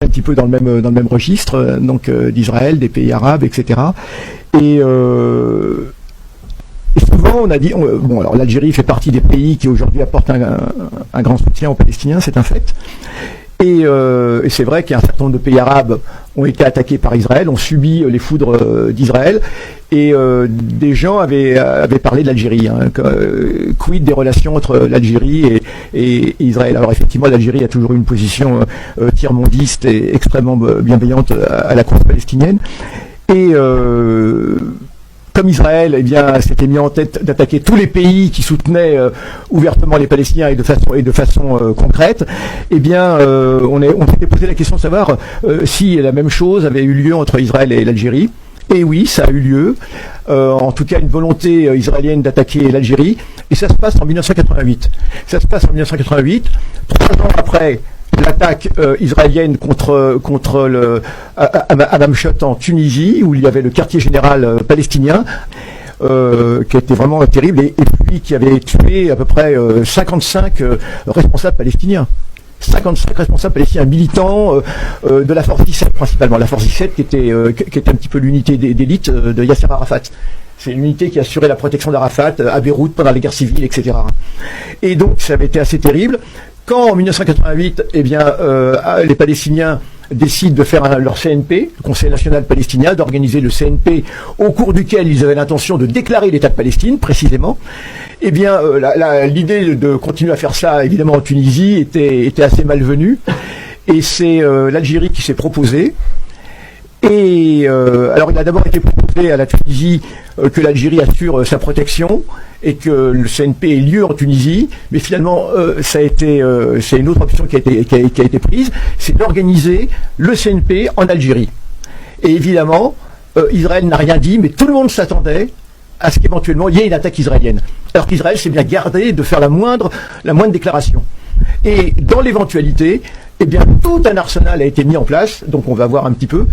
un petit peu dans le même registre, donc d'Israël, des pays arabes, etc. Et souvent, on a dit, bon, alors l'Algérie fait partie des pays qui aujourd'hui apportent un grand soutien aux Palestiniens, c'est un fait. Et c'est vrai qu'il y a un certain nombre de pays arabes ont été attaqués par Israël, ont subi les foudres d'Israël, et des gens avaient parlé de l'Algérie. Hein, quid des relations entre l'Algérie et Israël. Alors effectivement, l'Algérie a toujours eu une position tiers-mondiste et extrêmement bienveillante à la cause palestinienne. Et comme Israël s'était mis en tête d'attaquer tous les pays qui soutenaient ouvertement les Palestiniens et de façon concrète, on s'était posé la question de savoir si la même chose avait eu lieu entre Israël et l'Algérie. Et oui, ça a eu lieu. En tout cas, une volonté israélienne d'attaquer l'Algérie. Et ça se passe en 1988. 3 ans après l'attaque israélienne contre Hammamet en Tunisie, où il y avait le quartier général palestinien, qui était vraiment terrible, et puis qui avait tué à peu près 55 responsables palestiniens. 55 responsables palestiniens militants de la force 17 principalement. La force 17 qui était un petit peu l'unité d'élite de Yasser Arafat. C'est l'unité qui assurait la protection d'Arafat à Beyrouth pendant les guerres civiles, etc. Et donc ça avait été assez terrible. Quand en 1988, les Palestiniens décident de faire leur CNP, le Conseil national palestinien, d'organiser le CNP au cours duquel ils avaient l'intention de déclarer l'État de Palestine, précisément, l'idée de continuer à faire ça, évidemment, en Tunisie, était assez malvenue. Et c'est l'Algérie qui s'est proposée. Et alors il a d'abord été proposé à la Tunisie que l'Algérie assure sa protection et que le CNP ait lieu en Tunisie, mais finalement c'est une autre option qui a été prise, c'est d'organiser le CNP en Algérie. Et évidemment, Israël n'a rien dit, mais tout le monde s'attendait à ce qu'éventuellement il y ait une attaque israélienne. Alors qu'Israël s'est bien gardé de faire la moindre déclaration. Et dans l'éventualité, tout un arsenal a été mis en place, donc on va voir un petit peu.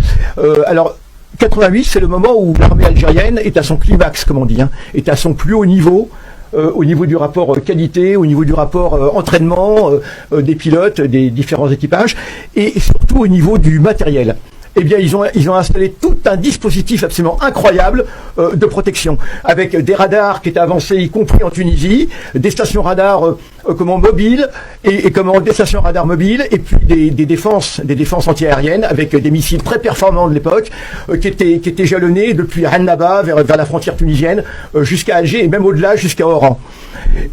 Alors, 88, c'est le moment où l'armée algérienne est à son climax, comme on dit, est à son plus haut niveau du rapport qualité, au niveau du rapport entraînement des pilotes, des différents équipages, et surtout au niveau du matériel. Ils ont installé tout un dispositif absolument incroyable de protection, avec des radars qui étaient avancés, y compris en Tunisie, des stations radars mobiles, des stations radars mobiles, et puis des défenses antiaériennes, avec des missiles très performants de l'époque, qui étaient jalonnés depuis Annaba vers la frontière tunisienne, jusqu'à Alger, et même au-delà, jusqu'à Oran.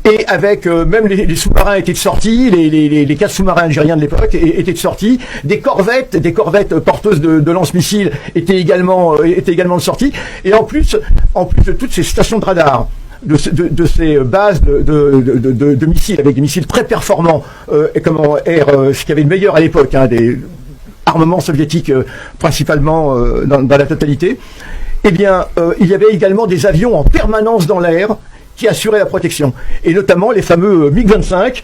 Et avec même les sous-marins étaient de sortie, les 4 sous-marins algériens de l'époque étaient de sortie, des corvettes porteuses de lance-missiles étaient également de sortie, et en plus de toutes ces stations de radar, de ces bases de missiles, avec des missiles très performants, ce qui avait le meilleur à l'époque, des armements soviétiques principalement dans la totalité, il y avait également des avions en permanence dans l'air qui assuraient la protection, et notamment les fameux MiG-25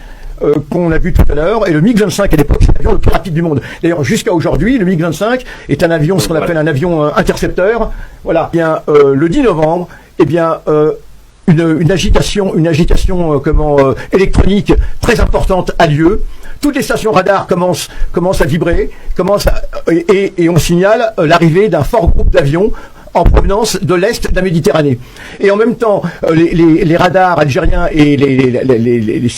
qu'on a vu tout à l'heure, et le MiG-25 à l'époque c'est l'avion le plus rapide du monde. D'ailleurs jusqu'à aujourd'hui, le MiG-25 est un avion, ce qu'on appelle un avion intercepteur. Voilà. Le 10 novembre, une agitation électronique très importante a lieu. Toutes les stations radars commencent à vibrer, et on signale l'arrivée d'un fort groupe d'avions en provenance de l'Est de la Méditerranée. Et en même temps, les radars algériens et les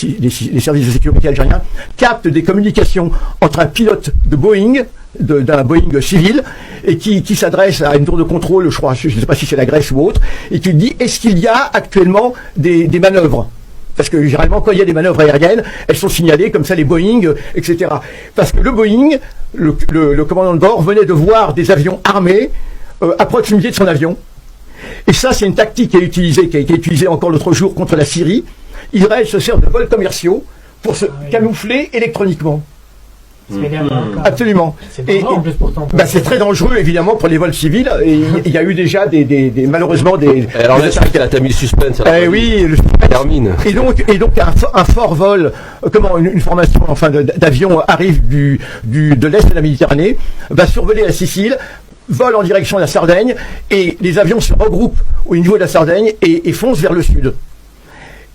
services de sécurité algériens captent des communications entre un pilote de Boeing, d'un Boeing civil, et qui s'adresse à une tour de contrôle, je ne sais pas si c'est la Grèce ou autre, et qui dit: est-ce qu'il y a actuellement des manœuvres? Parce que généralement, quand il y a des manœuvres aériennes, elles sont signalées comme ça, les Boeing, etc. Parce que le Boeing, le commandant de bord, venait de voir des avions armés à proximité de son avion. Et ça, c'est une tactique qui a été utilisée encore l'autre jour contre la Syrie. Israël se sert de vols commerciaux pour se camoufler électroniquement. Absolument. C'est très dangereux, évidemment, pour les vols civils. Et il y a eu déjà malheureusement des. Alors là, c'est qu'elle a mis le suspense. Oui, le suspense termine. Et donc un fort vol, une formation d'avions arrive de l'est de la Méditerranée, va survoler la Sicile, vole en direction de la Sardaigne, et les avions se regroupent au niveau de la Sardaigne et foncent vers le sud.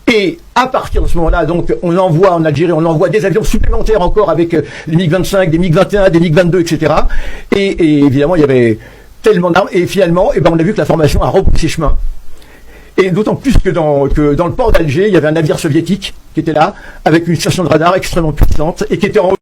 Et à partir de ce moment-là, donc, on envoie en Algérie, on envoie des avions supplémentaires encore avec des MiG-25, des MiG-21, des MiG-22, etc. Et évidemment, il y avait tellement d'armes. Et finalement, on a vu que la formation a repris chemin. Et d'autant plus que dans le port d'Alger, il y avait un navire soviétique qui était là, avec une station de radar extrêmement puissante, et qui était en